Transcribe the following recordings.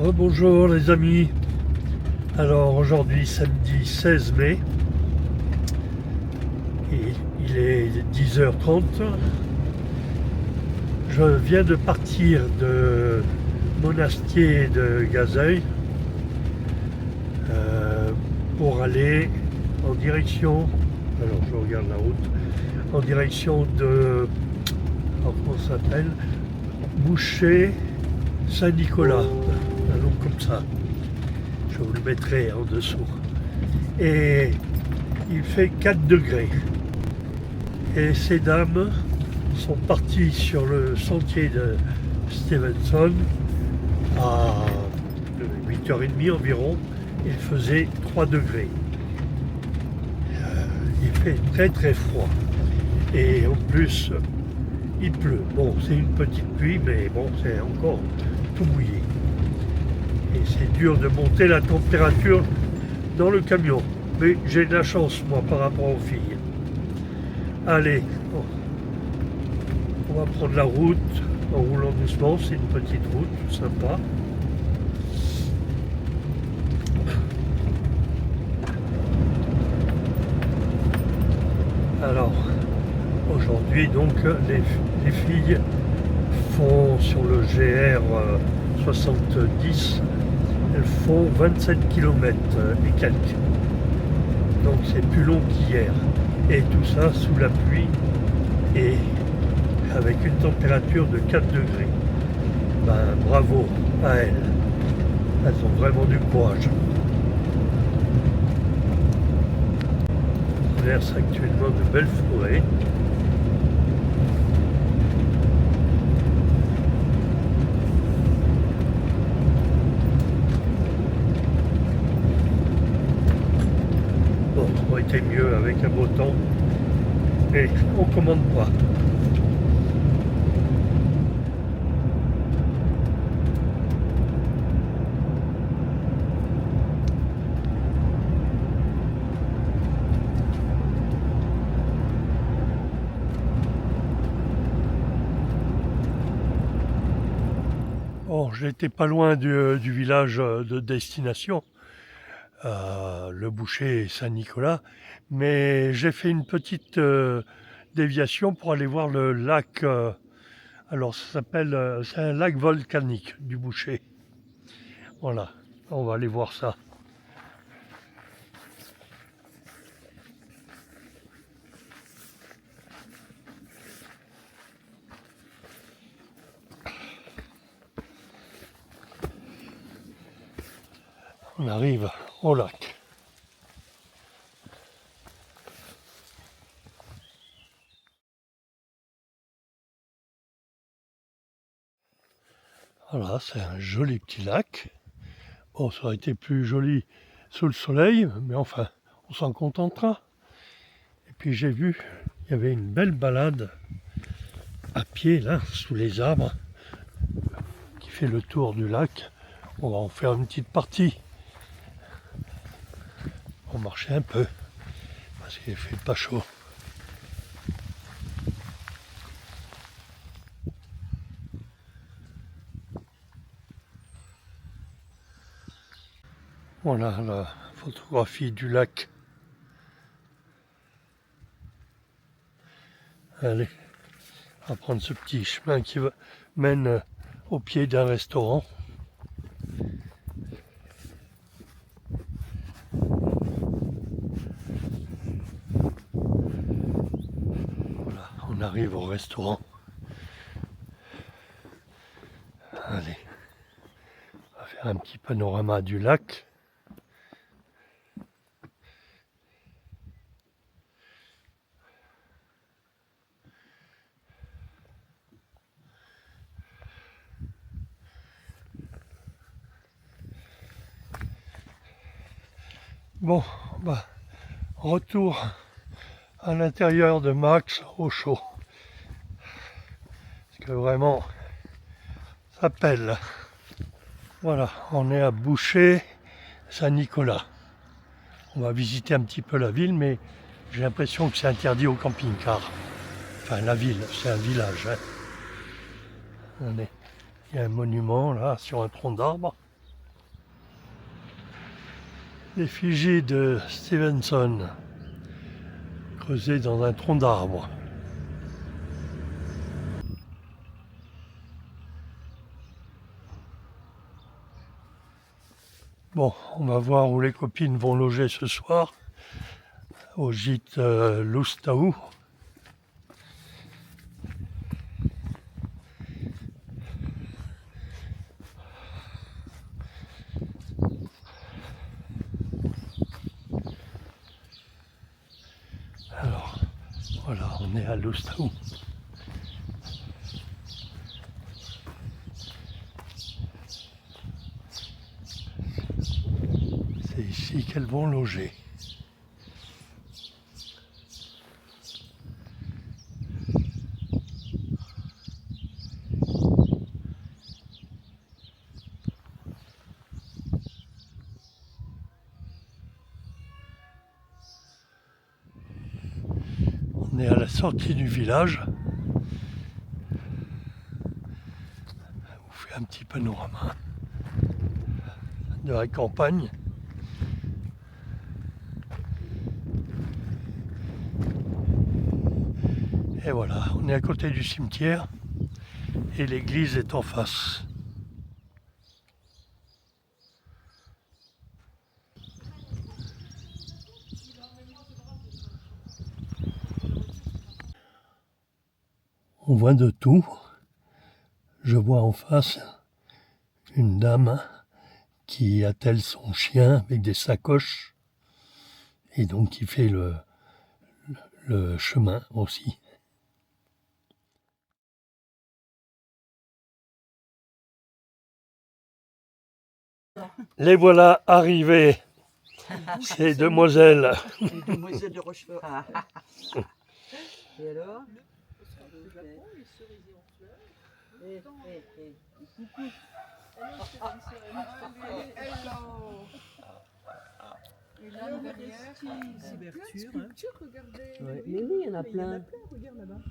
Bonjour les amis. Alors aujourd'hui samedi 16 mai et il est 10h30. Je viens de partir de Monastier de Gazeuil pour aller en direction, alors je regarde la route, en direction de, comment ça s'appelle, Boucher Saint-Nicolas, un nom comme ça. Je vous le mettrai en dessous. Et il fait 4 degrés. Et ces dames sont parties sur le sentier de Stevenson à 8h30 environ. Il faisait 3 degrés. Il fait très très froid. Et en plus, il pleut. Bon, c'est une petite pluie, mais bon, c'est encore tout mouillé. Et c'est dur de monter la température dans le camion. Mais j'ai de la chance, moi, par rapport aux filles. Allez, on va prendre la route en roulant doucement. C'est une petite route, sympa. Alors, aujourd'hui, donc, les filles font sur le GR 70, elles font 27 km et quelques. Donc c'est plus long qu'hier. Et tout ça sous la pluie et avec une température de 4 degrés. Ben, bravo à elles. Elles ont vraiment du courage. On traverse actuellement de belles forêts. Bon, ça aurait été mieux avec un beau temps. Et on commande pas. Bon, j'étais pas loin du village de destination, le Boucher Saint-Nicolas, mais j'ai fait une petite déviation pour aller voir le lac. Alors ça s'appelle, c'est un lac volcanique du Boucher. Voilà, on va aller voir ça. On arrive au lac. Voilà, c'est un joli petit lac. Bon, ça aurait été plus joli sous le soleil, mais enfin, on s'en contentera. Et puis j'ai vu, il y avait une belle balade à pied, là, sous les arbres, qui fait le tour du lac. On va en faire une petite partie. On va marcher un peu, parce qu'il fait pas chaud. Voilà la photographie du lac. Allez, on va prendre ce petit chemin qui mène au pied d'un restaurant. Voilà, on arrive au restaurant. Allez, on va faire un petit panorama du lac. Bon, bah, retour à l'intérieur de Max au chaud. Parce que vraiment, ça pèle. Voilà, on est à Boucher Saint-Nicolas. On va visiter un petit peu la ville, mais j'ai l'impression que c'est interdit au camping-car. Enfin, la ville, c'est un village. Hein. Il y a un monument là sur un tronc d'arbre. L'effigie de Stevenson, creusée dans un tronc d'arbre. Bon, on va voir où les copines vont loger ce soir, au gîte Loustaou. Alors, voilà, on est à Loustaou. C'est ici qu'elles vont loger. On est à la sortie du village. Je vous fais un petit panorama de la campagne. Et voilà, on est à côté du cimetière et l'église est en face. On voit de tout. Je vois en face une dame qui attelle son chien avec des sacoches et donc qui fait le chemin aussi. Les voilà arrivés, ces demoiselles. Les demoiselles de Rochefort. Et alors? Regardez. Ouais. Mais oui, il y en a plein. Regarde là-bas.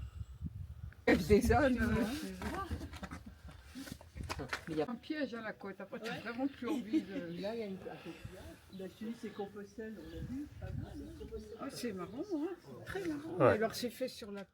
Il y a Un piège à la côte, après tu n'as vraiment plus envie de... là, il y a une celui c'est Compostelle, on l'a vu. Ah, c'est marrant, hein. Très marrant. Ouais. Alors c'est fait sur la